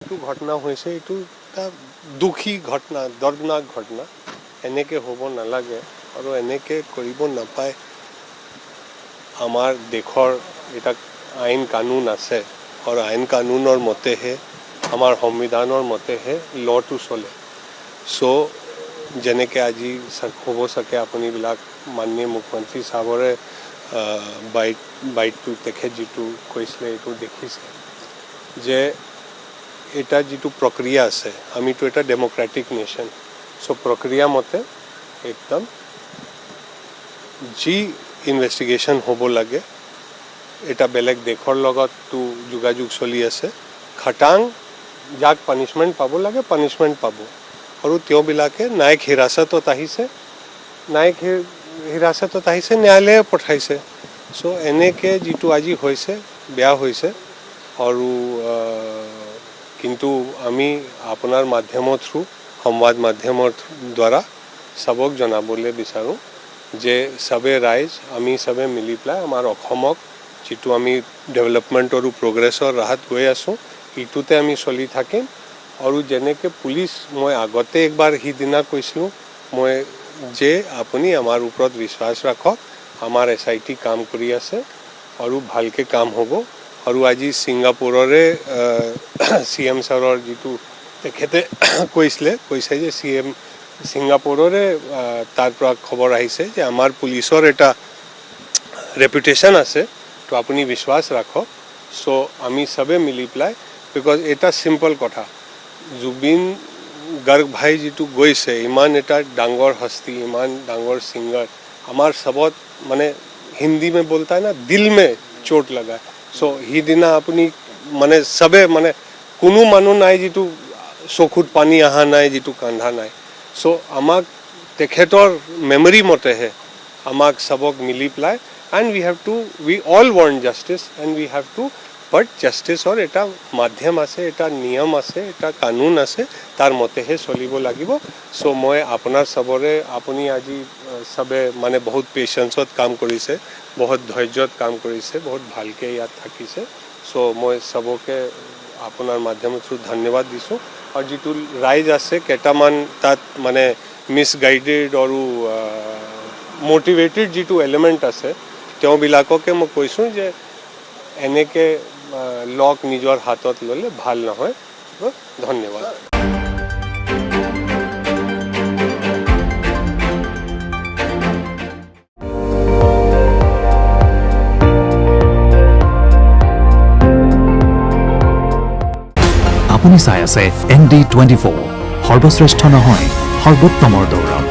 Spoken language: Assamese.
এইটো ঘটনা হৈছে এইটো এটা দুখী ঘটনা দৰ্দনাক ঘটনা এনেকৈ হ'ব নালাগে আৰু এনেকৈ কৰিব নাপায় আমাৰ দেশৰ এটা আইন কানুন আছে আৰু আইন কানুনৰ মতেহে আমাৰ সংবিধানৰ মতেহে লটো চলে চ' যেনেকৈ আজি হ'ব চাগে আপুনিবিলাক মাননীয় মুখ্যমন্ত্ৰী চাহাবৰে বাইটটো তেখেত যিটো কৈছিলে এইটো দেখিছে যে এটা যিটো প্ৰক্ৰিয়া আছে আমিতো এটা ডেম'ক্ৰেটিক নেশ্যন চ' প্ৰক্ৰিয়া মতে একদম যি ইনভেষ্টিগেশ্যন হ'ব লাগে এটা বেলেগ দেশৰ লগততো যোগাযোগ চলি আছে খাটাং যাক পানিছমেণ্ট পাব লাগে পানিছমেণ্ট পাব আৰু তেওঁবিলাকে ন্যায়িক হিৰাচতত আহিছে ন্যায়ালয়ে পঠাইছে চ' এনেকৈ যিটো আজি হৈছে বেয়া হৈছে আৰু কিন্তু আমি আপোনাৰ মাধ্যমৰ থ্ৰু সংবাদ মাধ্যমৰ দ্বাৰা চবক জনাবলৈ বিচাৰোঁ যে চবে ৰাইজ আমি চবে মিলি পেলাই আমাৰ অসমক যিটো আমি ডেভেলপমেণ্ট আৰু প্ৰগ্ৰেছৰ ৰাহত গৈ আছোঁ ইটোতে আমি চলি থাকিম আৰু যেনেকৈ পুলিচ মই আগতে একবাৰ সিদিনা কৈছিলোঁ মই যে আপুনি আমাৰ ওপৰত বিশ্বাস ৰাখক আমাৰ SIT কাম কৰি আছে আৰু ভালকৈ কাম হ'ব আৰু আজি ছিংগাপুৰৰে CM ছাৰৰ যিটো তেখেতে কৈছে যে ছিংগাপুৰৰে তাৰ পৰা খবৰ আহিছে যে আমাৰ পুলিচৰ এটা ৰেপুটেশ্যন আছে তো আপুনি বিশ্বাস ৰাখক চ' আমি চবে মিলি পেলাই বিকজ এটা চিম্পল কথা জুবিন গাৰ্গ ভাই যিটো গৈছে ইমান এটা ডাঙৰ হস্তি ইমান ডাঙৰ ছিংগাৰ আমাৰ চবত মানে হিন্দী মে বলতা है ना दिल में চোট লগা চ' সিদিনা আপুনি মানে চবে মানে কোনো মানুহ নাই যিটো চকুত পানী অহা নাই যিটো কান্দা নাই চ' আমাক তেখেতৰ মেমৰি মতেহে আমাক চবক মিলি পেলাই and we all want justice and we have to but জাষ্টিছৰ এটা মাধ্যম আছে এটা নিয়ম আছে এটা কানুন আছে তাৰ মতেহে চলিব লাগিব চ' মই আপোনাৰ চবৰে আপুনি আজি চবে মানে বহুত পেচেঞ্চত কাম কৰিছে বহুত ধৈৰ্যত কাম কৰিছে বহুত ভালকৈ ইয়াত থাকিছে চ' মই চবকে আপোনাৰ মাধ্যমৰ থ্ৰু ধন্যবাদ দিছোঁ আৰু যিটো ৰাইজ আছে কেইটামান তাত মানে মিছগাইডেড আৰু মটিভেটেড যিটো এলিমেণ্ট আছে তেওঁবিলাককে মই কৈছোঁ যে এনেকৈ লক নিজৰ হাতত ল'লে ভাল নহয় ধন্যবাদ আপুনি চাই আছে ND24 সৰ্বশ্ৰেষ্ঠ নহয় সৰ্বোত্তমৰ দৌৰত